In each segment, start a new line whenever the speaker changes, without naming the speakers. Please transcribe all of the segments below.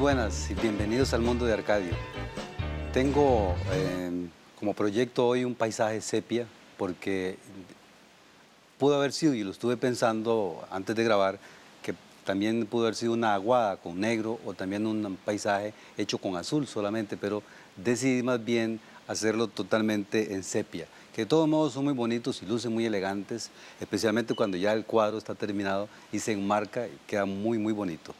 buenas y bienvenidos al mundo de Arcadio. Tengo como proyecto hoy un paisaje sepia porque pudo haber sido, y lo estuve pensando antes de grabar, que también pudo haber sido una aguada con negro o también un paisaje hecho con azul solamente, pero decidí más bien hacerlo totalmente en sepia, que de todos modos son muy bonitos y lucen muy elegantes, especialmente cuando ya el cuadro está terminado y se enmarca y queda muy bonito.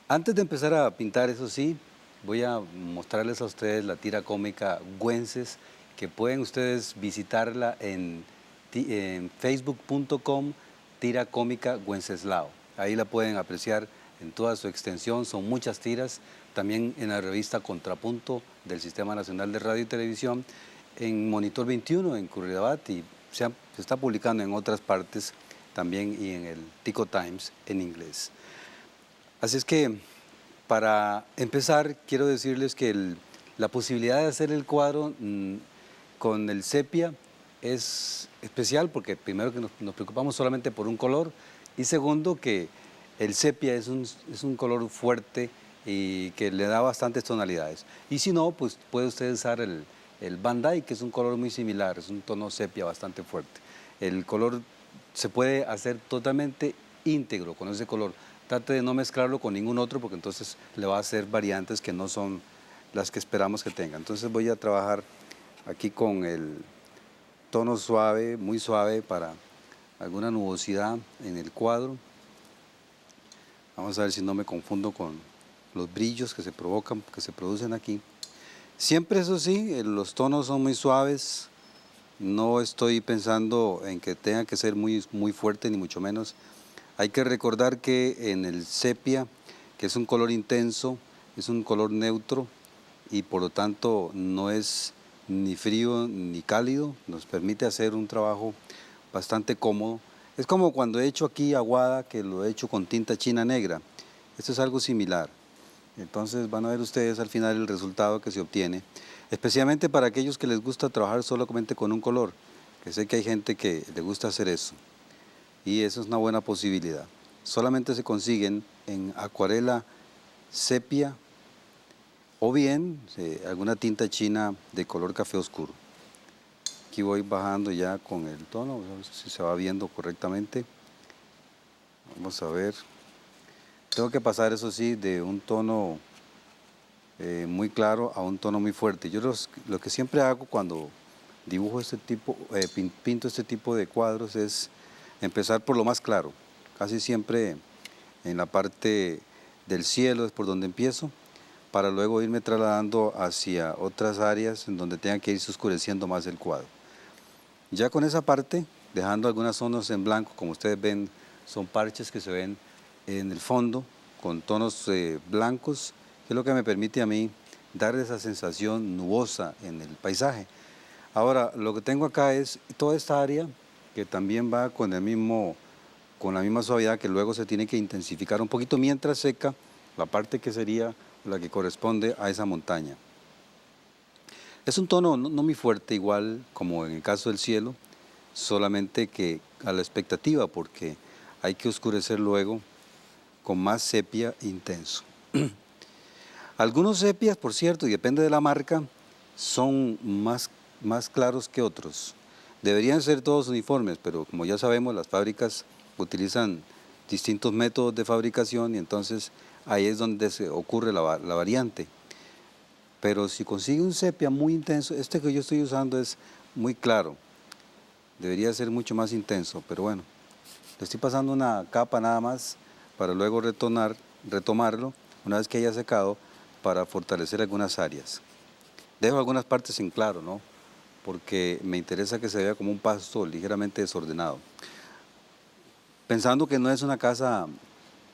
Antes de empezar a pintar, eso sí, voy a mostrarles a ustedes la tira cómica Güences, que pueden ustedes visitarla en facebook.com, tira cómica Wenceslao. Ahí la pueden apreciar en toda su extensión, son muchas tiras, también en la revista Contrapunto del Sistema Nacional de Radio y Televisión, en Monitor 21 en Curridabat y se está publicando en otras partes también y en el Tico Times en inglés. Así es que, para empezar, quiero decirles que la posibilidad de hacer el cuadro con el sepia es especial porque primero que nos preocupamos solamente por un color y segundo que el sepia es un color fuerte y que le da bastantes tonalidades. Y si no, pues puede usted usar el Bandai, que es un color muy similar, es un tono sepia bastante fuerte. El color se puede hacer totalmente íntegro con ese color. Trate de no mezclarlo con ningún otro porque entonces le va a hacer variantes que no son las que esperamos que tenga. Entonces voy a trabajar aquí con el tono suave, muy suave para alguna nubosidad en el cuadro. Vamos a ver si no me confundo con los brillos que se provocan, que se producen aquí. Siempre eso sí, los tonos son muy suaves. No estoy pensando en que tenga que ser muy fuerte ni mucho menos. Hay que recordar que en el sepia, que es un color intenso, es un color neutro y por lo tanto no es ni frío ni cálido, nos permite hacer un trabajo bastante cómodo. Es como cuando he hecho aquí aguada, que lo he hecho con tinta china negra. Esto es algo similar. Entonces van a ver ustedes al final el resultado que se obtiene, especialmente para aquellos que les gusta trabajar solamente con un color, que sé que hay gente que le gusta hacer eso. Y eso es una buena posibilidad. Solamente se consiguen en acuarela sepia o bien alguna tinta china de color café oscuro. Aquí voy bajando ya con el tono, a ver si se va viendo correctamente. Vamos a ver. Tengo que pasar, eso sí, de un tono muy claro a un tono muy fuerte. Yo lo que siempre hago cuando dibujo este tipo, pinto este tipo de cuadros es empezar por lo más claro. Casi siempre en la parte del cielo es por donde empiezo, para luego irme trasladando hacia otras áreas en donde tenga que irse oscureciendo más el cuadro. Ya con esa parte, dejando algunas zonas en blanco, como ustedes ven, son parches que se ven en el fondo con tonos blancos, que es lo que me permite a mí dar esa sensación nubosa en el paisaje. Ahora, lo que tengo acá es toda esta área que también va con la misma suavidad, que luego se tiene que intensificar un poquito mientras seca la parte que sería la que corresponde a esa montaña. Es un tono no muy fuerte, igual como en el caso del cielo, solamente que a la expectativa, porque hay que oscurecer luego con más sepia intenso. Algunos sepias, por cierto, y depende de la marca, son más claros que otros. Deberían ser todos uniformes, pero como ya sabemos, las fábricas utilizan distintos métodos de fabricación y entonces ahí es donde se ocurre la variante. Pero si consigue un sepia muy intenso, este que yo estoy usando es muy claro. Debería ser mucho más intenso, pero bueno. Le estoy pasando una capa nada más para luego retomarlo una vez que haya secado para fortalecer algunas áreas. Dejo algunas partes en claro, ¿no? Porque me interesa que se vea como un pasto ligeramente desordenado. Pensando que no es una casa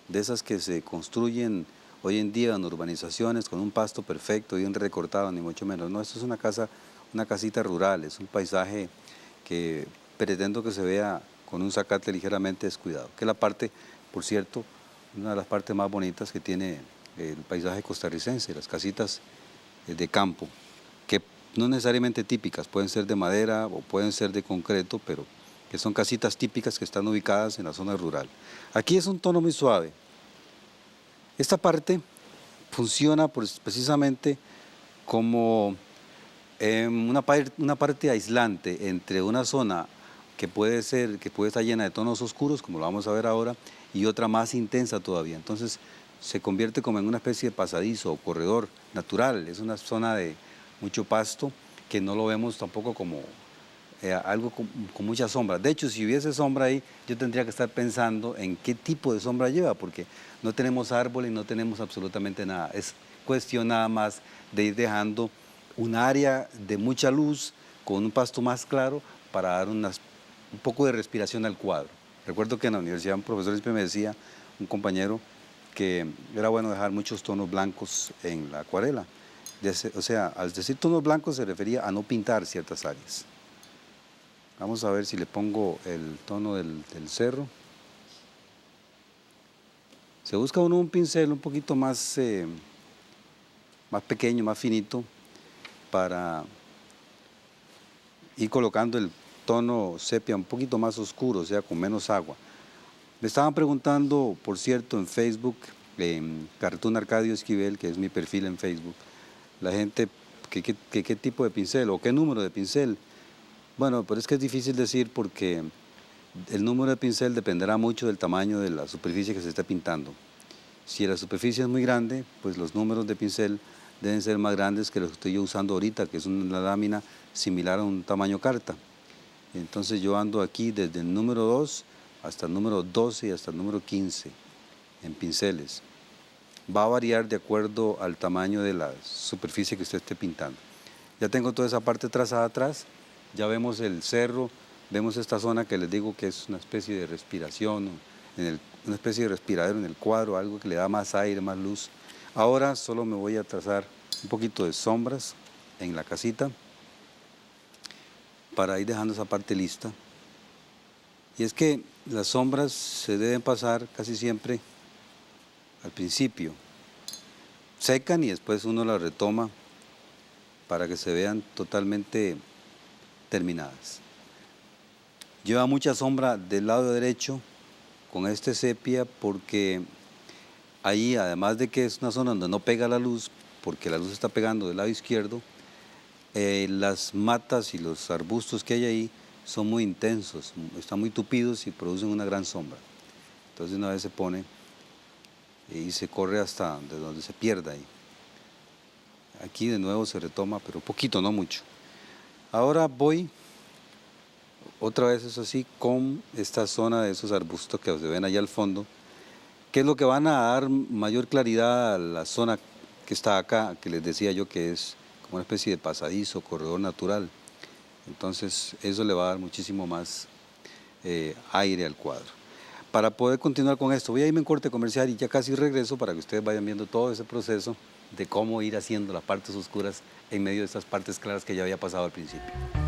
de esas que se construyen hoy en día en urbanizaciones con un pasto perfecto, bien recortado, ni mucho menos. No, esto es una casita rural, es un paisaje que pretendo que se vea con un zacate ligeramente descuidado, que es la parte, por cierto, una de las partes más bonitas que tiene el paisaje costarricense, las casitas de campo, que no necesariamente típicas, pueden ser de madera o pueden ser de concreto, pero que son casitas típicas que están ubicadas en la zona rural. Aquí es un tono muy suave. Esta parte funciona pues, precisamente como una parte aislante entre una zona que puede estar llena de tonos oscuros, como lo vamos a ver ahora, y otra más intensa todavía. Entonces se convierte como en una especie de pasadizo o corredor natural. Es una zona de mucho pasto que no lo vemos tampoco como algo con mucha sombra. De hecho, si hubiese sombra ahí, yo tendría que estar pensando en qué tipo de sombra lleva, porque no tenemos árboles, no tenemos absolutamente nada. Es cuestión nada más de ir dejando un área de mucha luz con un pasto más claro para dar un poco de respiración al cuadro. Recuerdo que en la universidad un profesor siempre me decía, un compañero, que era bueno dejar muchos tonos blancos en la acuarela. O sea, al decir tonos blancos se refería a no pintar ciertas áreas. Vamos a ver si le pongo el tono del cerro. Se busca uno un pincel un poquito más, más pequeño, más finito, para ir colocando el tono sepia un poquito más oscuro, o sea, con menos agua. Me estaban preguntando, por cierto, en Facebook, en Cartoon Arcadio Esquivel, que es mi perfil en Facebook, la gente, qué tipo de pincel o qué número de pincel. Bueno, pero es que es difícil decir porque el número de pincel dependerá mucho del tamaño de la superficie que se esté pintando. Si la superficie es muy grande, pues los números de pincel deben ser más grandes que los que estoy yo usando ahorita, que es una lámina similar a un tamaño carta. Entonces yo ando aquí desde el número 2 hasta el número 12 y hasta el número 15 en pinceles. Va a variar de acuerdo al tamaño de la superficie que usted esté pintando. Ya tengo toda esa parte trazada atrás, ya vemos el cerro, vemos esta zona que les digo que es una especie de respiración, una especie de respiradero en el cuadro, algo que le da más aire, más luz. Ahora solo me voy a trazar un poquito de sombras en la casita para ir dejando esa parte lista. Y es que las sombras se deben pasar casi siempre al principio. Secan y después uno las retoma para que se vean totalmente terminadas. Lleva mucha sombra del lado derecho con este sepia porque ahí, además de que es una zona donde no pega la luz, porque la luz está pegando del lado izquierdo, las matas y los arbustos que hay ahí son muy intensos, están muy tupidos y producen una gran sombra. Entonces una vez se pone y se corre hasta donde se pierda ahí. Aquí de nuevo se retoma, pero poquito, no mucho. Ahora voy otra vez, eso sí, con esta zona de esos arbustos que se ven allá al fondo, que es lo que van a dar mayor claridad a la zona que está acá, que les decía yo que es como una especie de pasadizo, corredor natural. Entonces eso le va a dar muchísimo más aire al cuadro. Para poder continuar con esto, voy a irme en corte comercial y ya casi regreso para que ustedes vayan viendo todo ese proceso de cómo ir haciendo las partes oscuras en medio de estas partes claras que ya había pasado al principio.